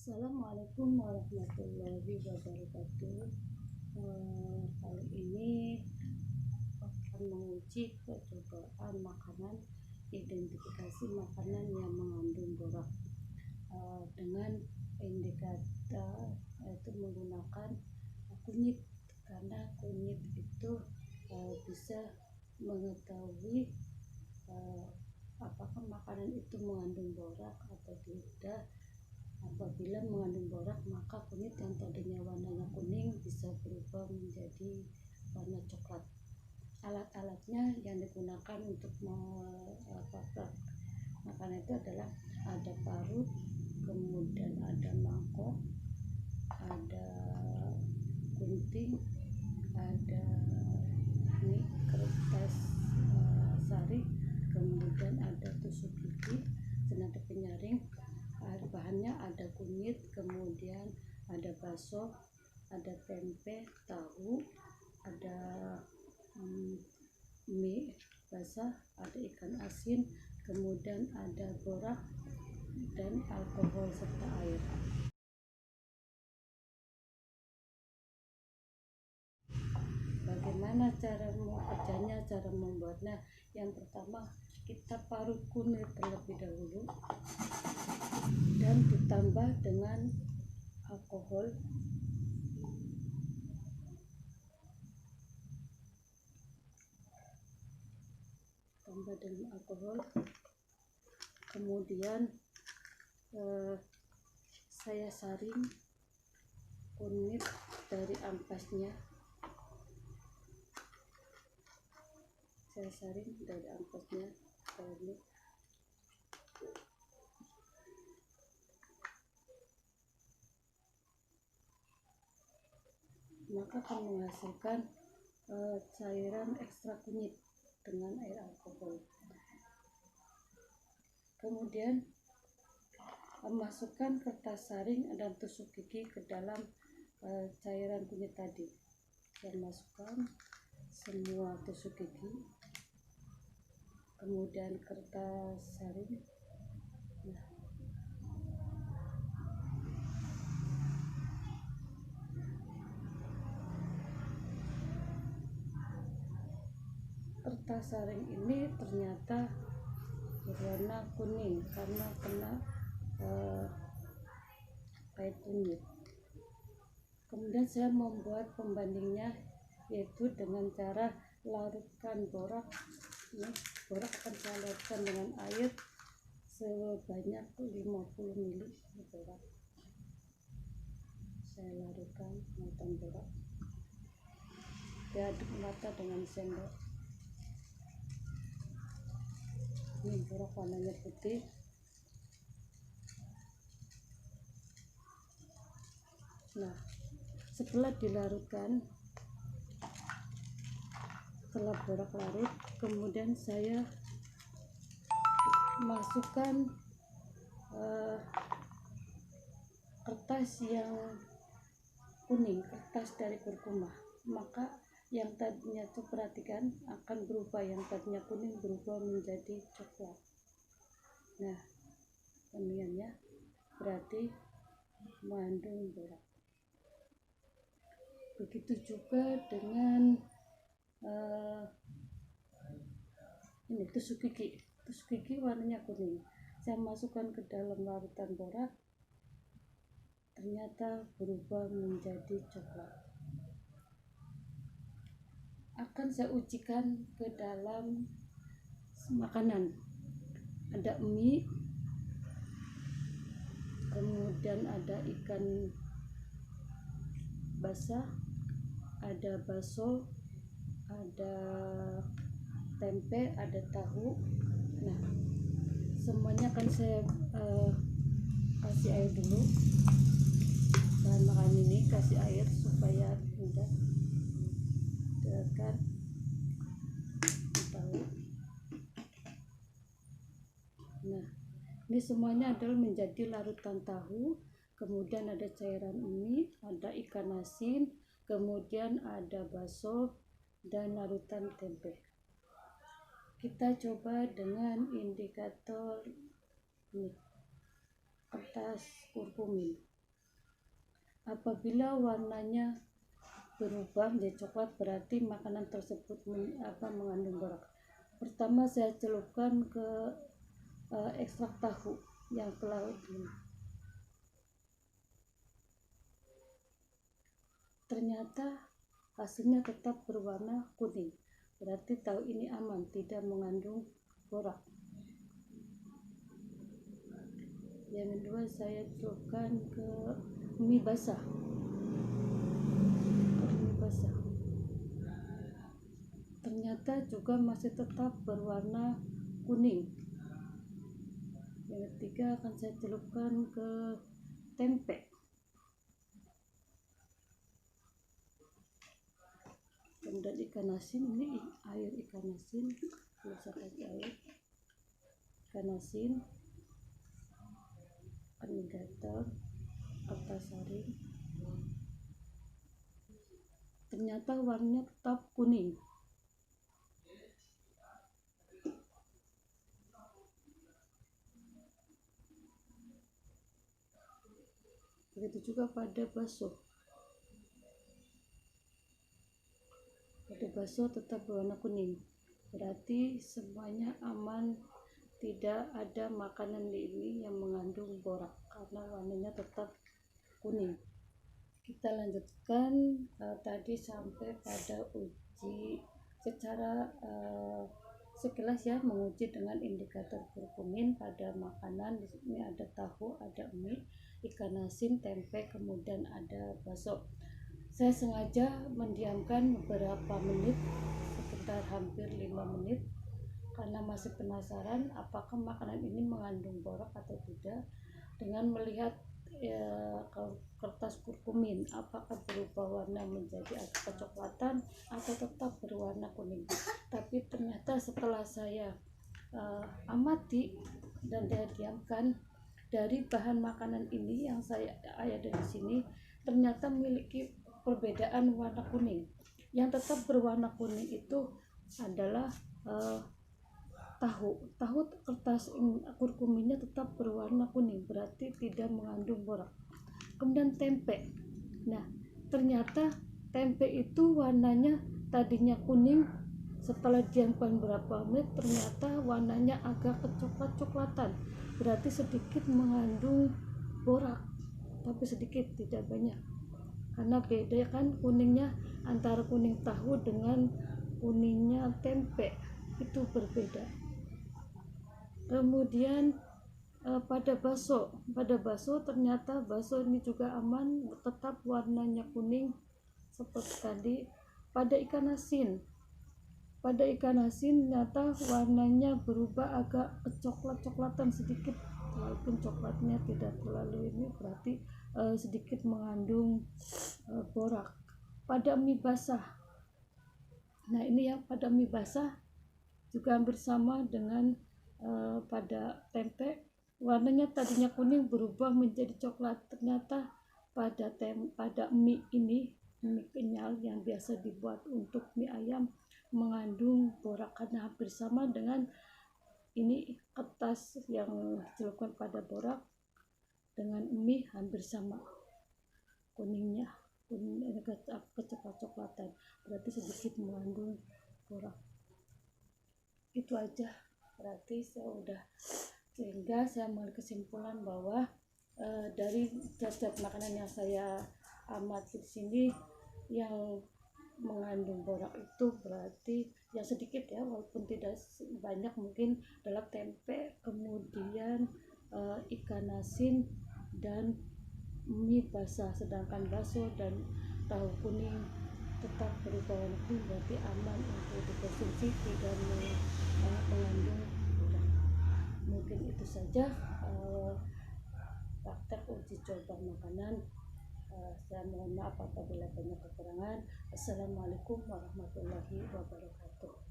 Assalamualaikum warahmatullahi wabarakatuh. Kali ini akan menguji percobaan makanan, identifikasi makanan yang mengandung borak dengan indikator yaitu menggunakan kunyit, karena kunyit itu bisa mengetahui apakah makanan itu mengandung borak atau tidak. Apabila mengandung borak, maka kunyit yang tadinya warnanya kuning bisa berubah menjadi warna coklat. Alat-alatnya yang digunakan untuk mengapakah makanan itu adalah ada parut, kemudian ada mangkok, ada gunting, ada ini kertas sari, kemudian ada tusuk gigi, dan ada penyaring. Bahannya ada kunyit, kemudian ada bakso, ada tempe, tahu, ada mie basah, ada ikan asin, kemudian ada borak dan alkohol serta air. Bagaimana cara kerjanya, cara membuatnya? Yang pertama, kita parut kunyit terlebih dahulu dan ditambah dengan alkohol. Kemudian saya saring kunyit dari ampasnya. Maka akan menghasilkan cairan ekstra kunyit dengan air alkohol. Kemudian masukkan kertas saring dan tusuk gigi ke dalam cairan kunyit tadi. Saya masukkan semua tusuk gigi, kemudian kertas saring. Kertas saring ini ternyata berwarna kuning karena kena air kunyit. Kemudian saya membuat pembandingnya, yaitu dengan cara larutkan borak. Borak akan saya larutkan dengan air sebanyak 50 ml borak. Saya larutkan borak, diaduk merata dengan sendok. Ini borak warnanya putih. Nah, setelah dilarutkan, setelah borak larut, kemudian saya masukkan kertas yang kuning, kertas dari kurkuma. Maka yang tadinya itu, perhatikan, akan berubah, yang tadinya kuning berubah menjadi coklat. Nah, pemilihannya berarti mengandung borak. Begitu juga dengan ini tusuk gigi warnanya kuning. Saya masukkan ke dalam larutan borak, ternyata berubah menjadi coklat. Akan saya ujikan ke dalam makanan. Ada mie, kemudian ada ikan basah, ada bakso, ada tempe, ada tahu. Nah, semuanya akan saya kasih air dulu. Bahan makanan ini kasih air supaya mudah akan tahu. Nah, ini semuanya adalah menjadi larutan tahu. Kemudian ada cairan mie, ada ikan asin, kemudian ada bakso dan larutan tempe. Kita coba dengan indikator ini, kertas kurkumin. Apabila warnanya berubah menjadi coklat, berarti makanan tersebut mengandung borak. Pertama saya celupkan ke ekstrak tahu yang telah ini. Ternyata hasilnya tetap berwarna kuning, berarti tahu ini aman, tidak mengandung borak. Yang kedua saya celupkan ke mie basah. Ternyata juga masih tetap berwarna kuning. Yang ketiga akan saya celupkan ke tempe. Kemudian ikan asin, ini air ikan asin, saya kasih air ikan asin, alligator, antasari. Ternyata warnanya tetap kuning. Begitu juga pada bakso. Pada bakso tetap berwarna kuning. Berarti semuanya aman, tidak ada makanan di ini yang mengandung borak karena warnanya tetap kuning. Kita lanjutkan tadi sampai pada uji secara sekilas ya, menguji dengan indikator kurkumin pada makanan. Di sini ada tahu, ada mie, ikan asin, tempe, kemudian ada bakso. Saya sengaja mendiamkan beberapa menit, sekitar hampir 5 menit, karena masih penasaran apakah makanan ini mengandung borak atau tidak, dengan melihat kertas kurkumin apakah berubah warna menjadi agak kecoklatan atau tetap berwarna kuning. Tapi ternyata setelah saya amati dan saya diamkan, dari bahan makanan ini yang saya ada di sini ternyata memiliki perbedaan warna kuning. Yang tetap berwarna kuning itu adalah tahu kertas kurkuminnya tetap berwarna kuning, berarti tidak mengandung borak. Kemudian tempe, nah ternyata tempe itu warnanya tadinya kuning, setelah diamkan berapa menit ternyata warnanya agak kecoklat-coklatan, berarti sedikit mengandung borak, tapi sedikit, tidak banyak. Karena beda kan kuningnya, antara kuning tahu dengan kuningnya tempe itu berbeda. Kemudian pada bakso ternyata bakso ini juga aman, tetap warnanya kuning seperti tadi. Pada ikan asin ternyata warnanya berubah agak coklat-coklatan sedikit, walaupun coklatnya tidak terlalu ini, berarti sedikit mengandung borak. Pada mie basah, nah ini ya, pada mie basah juga hampir sama dengan pada tempe, warnanya tadinya kuning berubah menjadi coklat. Ternyata pada mie ini, mie kenyal yang biasa dibuat untuk mie ayam, mengandung borak karena hampir sama dengan ini, kertas yang dicelupkan pada borak dengan mie hampir sama kuningnya, kecoklat-coklatan, berarti sedikit mengandung borak. Itu aja, berarti sehingga saya mengambil kesimpulan bahwa dari zat-zat makanan yang saya amati di sini, yang mengandung borak itu berarti yang sedikit ya, walaupun tidak banyak, mungkin adalah tempe, kemudian ikan asin dan mie basah. Sedangkan bakso dan tahu kuning tetap berubah warna kuning, berarti aman untuk dikonsumsi, tidak mengandung borak. Mungkin itu saja praktek uji coba makanan. Saya mohon maaf apabila banyak kekurangan. Assalamualaikum warahmatullahi wabarakatuh.